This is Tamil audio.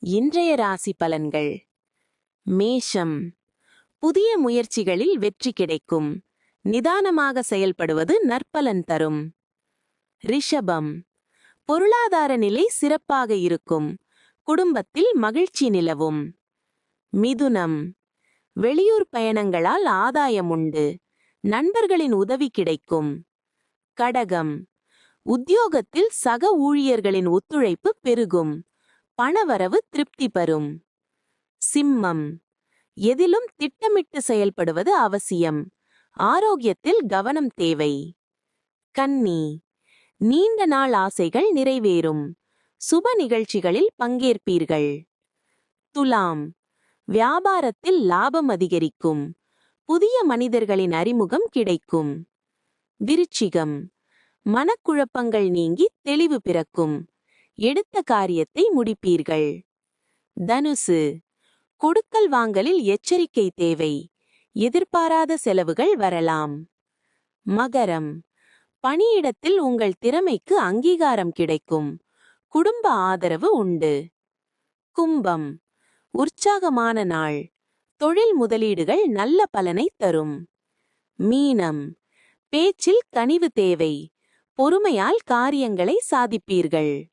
இன்றைய ராசி பலன்கள். மேஷம். புதிய முயற்சிகளில் வெற்றி கிடைக்கும். நிதானமாக செயல்படுவது நற்பலன் தரும். ரிஷபம். பொருளாதார நிலை சிறப்பாக இருக்கும். குடும்பத்தில் மகிழ்ச்சி நிலவும். மிதுனம். வெளியூர் பயணங்களால் ஆதாயம் உண்டு. நண்பர்களின் உதவி கிடைக்கும். கடகம். உத்தியோகத்தில் சக ஊழியர்களின் ஒத்துழைப்பு பெருகும். பணவரவு திருப்தி பெறும். சிம்மம். எதிலும் திட்டமிட்டு செயல்படுவது அவசியம். ஆரோக்கியத்தில் கவனம் தேவை. கன்னி. நீண்ட நாள் ஆசைகள் நிறைவேறும். சுப நிகழ்ச்சிகளில் பங்கேற்பீர்கள். துலாம். வியாபாரத்தில் லாபம் அதிகரிக்கும். புதிய மனிதர்களின் அறிமுகம் கிடைக்கும். விருச்சிகம். மனக்குழப்பங்கள் நீங்கி தெளிவு பிறக்கும். எடுத்த காரியத்தை முடிப்பீர்கள். தனுசு. கொடுக்கல் வாங்கலில் எச்சரிக்கை தேவை. எதிர்பாராத செலவுகள் வரலாம். மகரம். பணியிடத்தில் உங்கள் திறமைக்கு அங்கீகாரம் கிடைக்கும். குடும்ப ஆதரவு உண்டு. கும்பம். உற்சாகமான நாள். தொழில் முதலீடுகள் நல்ல பலனை தரும். மீனம். பேச்சில் கனிவு தேவை. பொறுமையால் காரியங்களை சாதிப்பீர்கள்.